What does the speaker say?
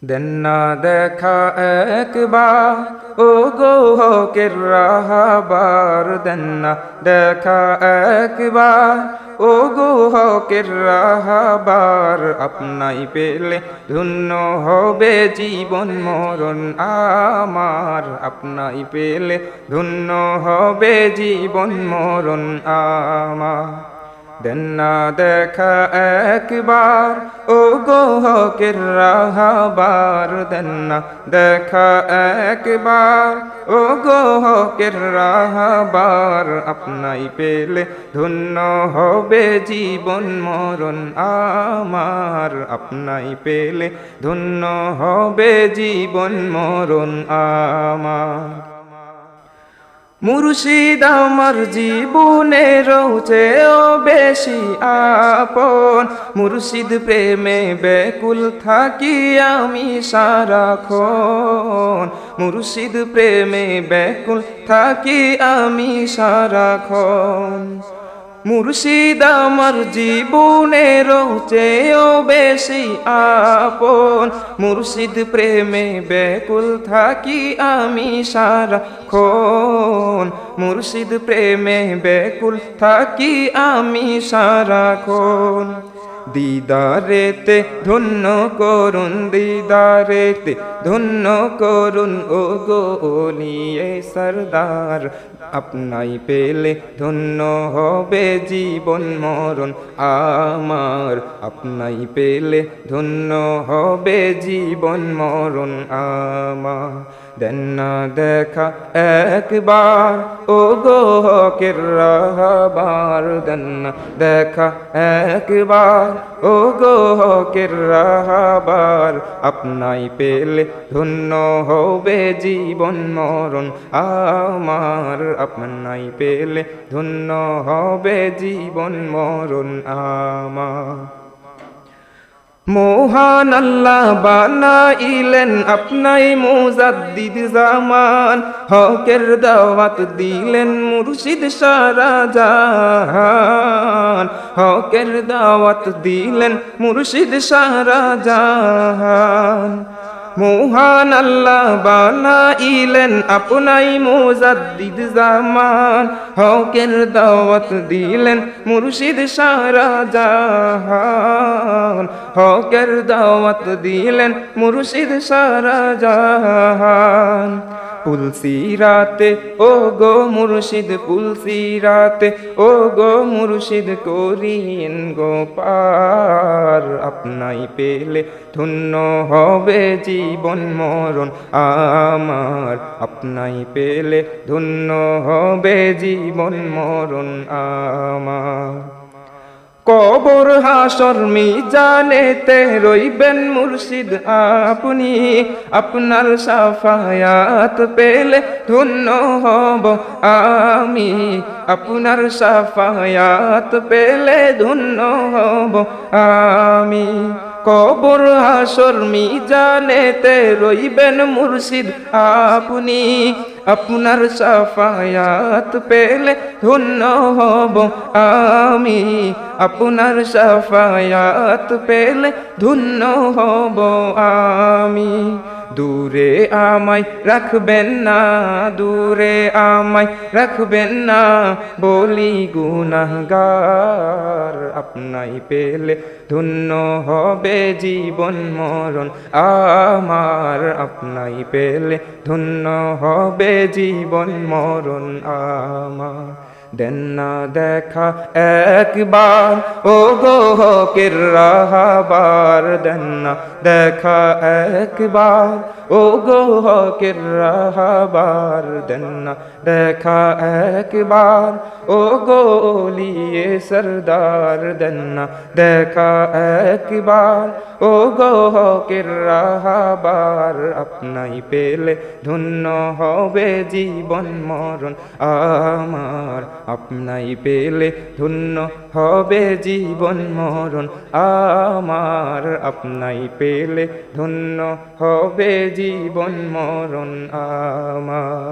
দেন না দেখা একবার ও গো হকের রাহবার, দেন না দেখা একবার ও গো হকের রাহবার। আপনাই পেলে ধন্য হবে জীবন মরণ আমার, আপনাই পেলে ধন্য হবে জীবন মরণ আমার। দেন না দেখা একবার ও গো হকের রাহবার, দেন না দেখা একবার ও গো হকের রাহবার। আপনাই পেলে ধন্য হবে জীবন মরণ আমার, আপনাই পেলে ধন্য হবে জীবন মরণ আমার। মুর্শিদ আমার জীবনের চেয়েও বেশি আপন, মুর্শিদ প্রেমে ব্যাকুল থাকি আমি সারাক্ষণ, মুর্শিদ প্রেমে ব্যাকুল থাকি আমি সারাক্ষণ। মুর্শিদ আমার জীবনের চেয়েও বেশি আপন, মুর্শিদ প্রেমে ব্যাকুল থাকি আমি সারাক্ষণ, মুর্শিদ প্রেমে ব্যাকুল থাকি আমি সারাক্ষণ। দিদারেতে ধন্য করুন, দিদারেতে ধন্য করুন ও গো ওলিয়ে সরদার। আপনাই পেলে ধন্য হবে জীবন মরণ আমার, আপনাই পেলে ধন্য হবে জীবন মরণ আমার। দেন না দেখা একবার ও গো হকের রাহবার, দেন না দেখা একবার ও গো হকের রাহবার। আপনাই পেলে ধন্য হবে জীবন মরণ আমার, আপনাই পেলে ধন্য হবে জীবন মরণ আমার। মহান আল্লাহ বানাইলেন আপনাই মুজাদ্দিদ জামান, হকের দাওয়াত দিলেন মুর্শিদ সারা জাহান, হকের দাওয়াত দিলেন মুর্শিদ সারা জাহান। মহান আল্লাহ বানাইলেন আপনাই মুজাদ্দিদ জামান, হকের দাওয়াত দিলেন মুর্শিদ সারা জাহান, হকের দাওয়াত দিলেন মুর্শিদ সারা জাহান। পুলসিরাতে ও গো মুর্শিদ, পুলসিরাতে ও গো মুর্শিদ করিয়েন গো পার। আপনাই পেলে ধন্য হবে জীবন মরণ আমার, আপনাই পেলে ধন্য হবে জীবন মরণ আমার। কবর হাসর মিজানেতে রইবেন মুর্শিদ আপনি, আপনার শাফায়াত পেলে ধন্য হব আমি, আপনার শাফায়াত পেলে ধন্য হব আমি। কবর হাসর মিজানেতে রইবেন মুর্শিদ আপনি, আপনার শাফায়াত পেলে ধন্য হব আমি, আপনার শাফায়াত পেলে ধন্য হব আমি। দূরে আমায় রাখবেন না, দূরে আমায় রাখবেন না বলি গুনাহগার। আপনাই পেলে ধন্য হবে জীবন মরণ আমার, আপনাই পেলে ধন্য হবে জীবন মরণ আমার। দেন না দেখা একবার ও গো হকের রাহবার, দেন না দেখা একবার ও গো হকের রাহবার, দেন না দেখা একবার ও গো ওলিয়ে সরদার, দেন না দেখা একবার ও গো হকের রাহবার। আপনাই পেলে ধন্য হবে জীবন মরণ আমার, আপনাই পেলে ধন্য হবে জীবন মরণ আমার, আপনাই পেলে ধন্য হবে জীবন মরণ আমার।